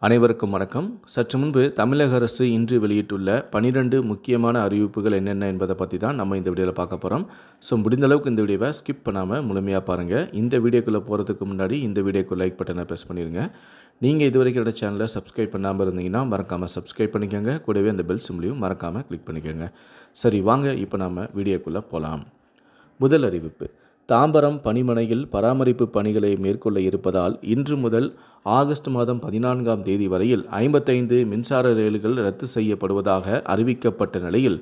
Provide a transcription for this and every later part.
அனைவருக்கும் வணக்கம். சற்று முன்பு தமிழக அரசு இன்று வெளியிட்டுள்ள 12 முக்கியமான அறிவிப்புகள் என்னென்ன என்பதை பற்றி தான் நம்ம இந்த வீடியோவில் பார்க்க போகிறோம். முடிந்த அளவுக்கு இந்த வீடியோவை ஸ்கிப் பண்ணாமல் முழுமையாக பாருங்கள். இந்த வீடியோக்குள்ளே போகிறதுக்கு முன்னாடி இந்த வீடியோக்கு லைக் பட்டனை ப்ரெஸ் பண்ணிடுங்க. நீங்கள் இது வரைக்கும் என்னோட சேனலை சப்ஸ்கிரைப் பண்ணாமல் இருந்தீங்கன்னா மறக்காமல் சப்ஸ்கிரைப் பண்ணிக்கோங்க. கூடவே அந்த பெல் சிம்லையும் மறக்காமல் கிளிக் பண்ணிக்கோங்க. சரி, வாங்க இப்போ நம்ம வீடியோக்குள்ளே போகலாம். முதல் அறிவிப்பு: தாம்பரம் பணிமனையில் பராமரிப்பு பணிகளை மேற்கொள்ள இருப்பதால் இன்று முதல் ஆகஸ்ட் மாதம் 14ஆம் தேதி வரையில் 55 மின்சார ரயில்கள் ரத்து செய்யப்படுவதாக அறிவிக்கப்பட்ட நிலையில்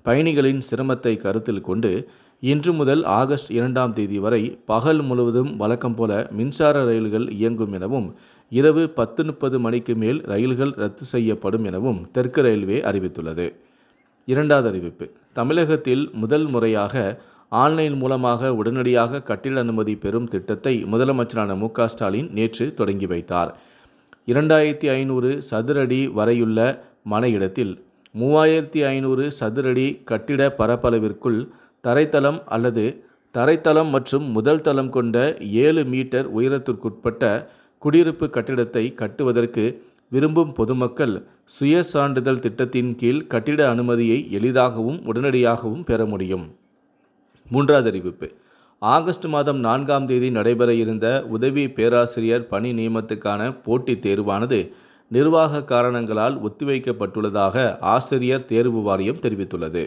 பயணிகளின் சிரமத்தை கருத்தில் கொண்டு இன்று முதல் ஆகஸ்ட் 2ஆம் தேதி வரை பகல் முழுவதும் வழக்கம் போல மின்சார ரயில்கள் இயங்கும் எனவும் இரவு 10:30 மணிக்கு மேல் ரயில்கள் ரத்து செய்யப்படும் எனவும் தெற்கு ரயில்வே அறிவித்துள்ளது. இரண்டாவது அறிவிப்பு: தமிழகத்தில் முதல் முறையாக ஆன்லைன் மூலமாக உடனடியாக கட்டிட அனுமதி பெறும் திட்டத்தை முதலமைச்சரான மு.க. ஸ்டாலின் நேற்று தொடங்கி வைத்தார். 2500 சதுரடி வரையுள்ள மனை இடத்தில் 3500 சதுரடி கட்டிட பரப்பளவிற்குள் தரைத்தளம் அல்லது தரைத்தளம் மற்றும் முதல் தளம் கொண்ட 7 மீட்டர் உயரத்திற்குட்பட்ட குடியிருப்பு கட்டிடத்தை கட்டுவதற்கு விரும்பும் பொதுமக்கள் சுய சான்றிதழ் திட்டத்தின் கீழ் கட்டிட அனுமதியை எளிதாகவும் உடனடியாகவும் பெற முடியும். மூன்றாவது அறிவிப்பு: ஆகஸ்ட் மாதம் 4ஆம் தேதி நடைபெற இருந்த உதவி பேராசிரியர் பணி நியமனத்துக்கான போட்டித் தேர்வானது நிர்வாக காரணங்களால் ஒத்திவைக்கப்பட்டுள்ளதாக ஆசிரியர் தேர்வு வாரியம் தெரிவித்துள்ளது.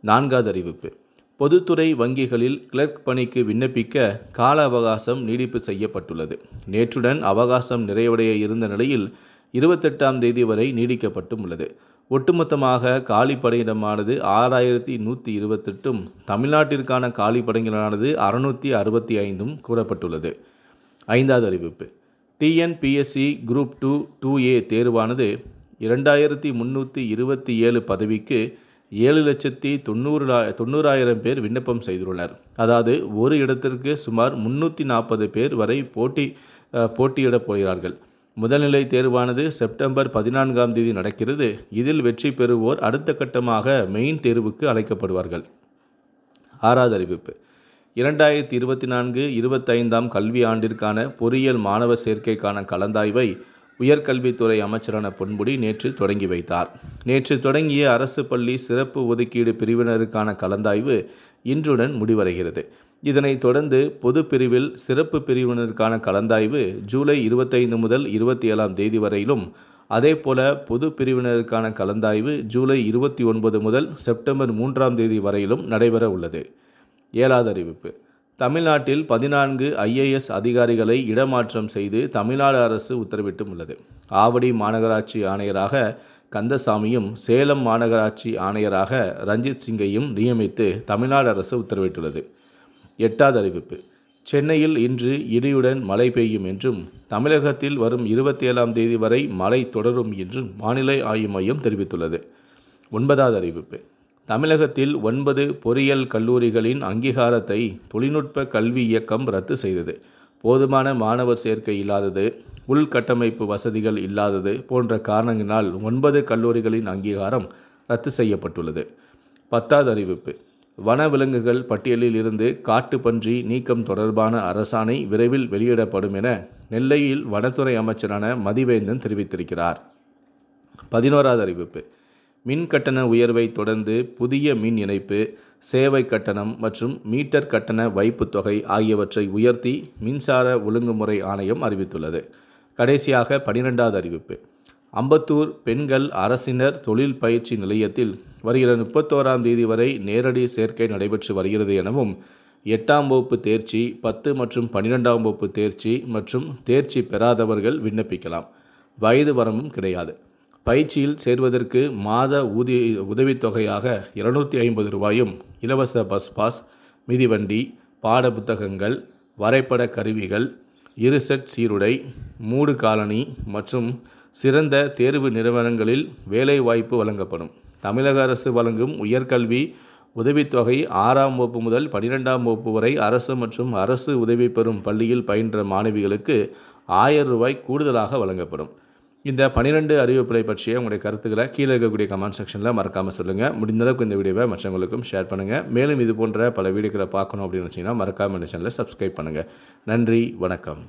நான்காவது அறிவிப்பு: பொதுத்துறை வங்கிகளில் கிளர்க் பணிக்கு விண்ணப்பிக்க கால அவகாசம் நீடிப்பு செய்யப்பட்டுள்ளது. நேற்றுடன் அவகாசம் நிறைவடைய இருந்த நிலையில் 28ஆம் தேதி வரை நீடிக்கப்பட்டும் உள்ளது. ஒட்டுமொத்தமாக காலி பணியிடமானது 6128, தமிழ்நாட்டிற்கான காலி பணியிடமானது 665 கூறப்பட்டுள்ளது. ஐந்தாவது அறிவிப்பு: டிஎன்பிஎஸ்சி குரூப் 2A தேர்வானது 2327 பதவிக்கு 7,90,000 பேர் விண்ணப்பம் செய்துள்ளனர். அதாவது ஒரு இடத்திற்கு சுமார் 340 பேர் வரை போட்டியிடப் போகிறார்கள். முதல்நிலை தேர்வானது செப்டம்பர் 14ஆம் தேதி நடக்கிறது. இதில் வெற்றி பெறுவோர் அடுத்த கட்டமாக மெயின் தேர்வுக்கு அழைக்கப்படுவார்கள். ஆறாவது அறிவிப்பு: 2024-25ஆம் கல்வி ஆண்டிற்கான பொறியியல் மாணவர் சேர்க்கைக்கான கலந்தாய்வை உயர்கல்வித்துறை அமைச்சரான பொன்முடி நேற்று தொடங்கி வைத்தார். நேற்று தொடங்கிய அரசு பள்ளி சிறப்பு ஒதுக்கீடு பிரிவினருக்கான கலந்தாய்வு இன்றுடன் முடிவடைகிறது. இதனைத் தொடர்ந்து பொது பிரிவில் சிறப்பு பிரிவினருக்கான கலந்தாய்வு ஜூலை 25 முதல் 27ஆம் தேதி வரையிலும், அதேபோல பொது பிரிவினருக்கான கலந்தாய்வு ஜூலை 29 முதல் செப்டம்பர் 3ஆம் தேதி வரையிலும் நடைபெற உள்ளது. ஏழாவது அறிவிப்பு: தமிழ்நாட்டில் 14 IAS அதிகாரிகளை இடமாற்றம் செய்து தமிழ்நாடு அரசு உத்தரவிட்டும் உள்ளது. ஆவடி மாநகராட்சி ஆணையராக கந்தசாமியும் சேலம் மாநகராட்சி ஆணையராக ரஞ்சித் சிங்கையும் நியமித்து தமிழ்நாடு அரசு உத்தரவிட்டுள்ளது. எட்டாவது அறிவிப்பு: சென்னையில் இன்று இடியுடன் மழை பெய்யும் என்றும் தமிழகத்தில் வரும் 27ஆம் தேதி வரை மழை தொடரும் என்றும் வானிலை ஆய்வு மையம் தெரிவித்துள்ளது. ஒன்பதாவது அறிவிப்பு: தமிழகத்தில் 9 பொறியியல் கல்லூரிகளின் அங்கீகாரத்தை தொழில்நுட்ப கல்வி இயக்கம் ரத்து செய்தது. போதுமான மாணவர் சேர்க்கை இல்லாதது, உள்கட்டமைப்பு வசதிகள் இல்லாதது போன்ற காரணங்களால் 9 கல்லூரிகளின் அங்கீகாரம் ரத்து செய்யப்பட்டுள்ளது. 10வது அறிவிப்பு: வனவிலங்குகள் பட்டியலில் இருந்து காட்டுப்பன்றி நீக்கம் தொடர்பான அரசாணை விரைவில் வெளியிடப்படும் என நெல்லையில் வனத்துறை அமைச்சரான மதிவேந்தன் தெரிவித்திருக்கிறார். 11வது அறிவிப்பு: மின் கட்டண உயர்வை தொடர்ந்து புதிய மின் இணைப்பு, சேவை கட்டணம் மற்றும் மீட்டர் கட்டண வைப்பு தொகை ஆகியவற்றை உயர்த்தி மின்சார ஒழுங்குமுறை ஆணையம் அறிவித்துள்ளது. கடைசியாக 12வது அறிவிப்பு: அம்பத்தூர் பெண்கள் அரசினர் தொழில் பயிற்சி நிலையத்தில் வருகிற 31ஆம் தேதி வரை நேரடி சேர்க்கை நடைபெற்று வருகிறது எனவும் 8ஆம் வகுப்பு தேர்ச்சி, 10 மற்றும் 12ஆம் வகுப்பு தேர்ச்சி மற்றும் தேர்ச்சி பெறாதவர்கள் விண்ணப்பிக்கலாம். வயது வரம்பும் கிடையாது. பயிற்சியில் சேர்வதற்கு மாத உதவித்தொகையாக 250 ரூபாயும், இலவச பஸ் பாஸ், மிதிவண்டி, பாட புத்தகங்கள், வரைபட கருவிகள், 2 செட் சீருடை, மூடு காலணி மற்றும் சிறந்த தேர்வு நிறுவனங்களில் வேலை வாய்ப்பு வழங்கப்படும். தமிழக அரசு வழங்கும் உயர்கல்வி உதவித்தொகை 6ஆம் வகுப்பு முதல் 12ஆம் வகுப்பு வரை அரசு மற்றும் அரசு உதவி பெறும் பள்ளியில் பயின்ற மாணவிகளுக்கு 1000 ரூபாய் கூடுதலாக வழங்கப்படும். இந்த 12 அறிவிப்புகளை பற்றிய உங்களுடைய கருத்துக்களை கீழே இருக்கக்கூடிய கமெண்ட் செக்ஷனில் மறக்காமல் சொல்லுங்கள். முடிந்தளவுக்கு இந்த வீடியோவை மற்றவங்களுக்கும் ஷேர் பண்ணுங்கள். மேலும் இது போன்ற பல வீடியோக்களை பார்க்கணும் அப்படின்னு நினச்சிங்கன்னா மறக்காமல் இந்த சேனலை சப்ஸ்கிரைப் பண்ணுங்கள். நன்றி, வணக்கம்.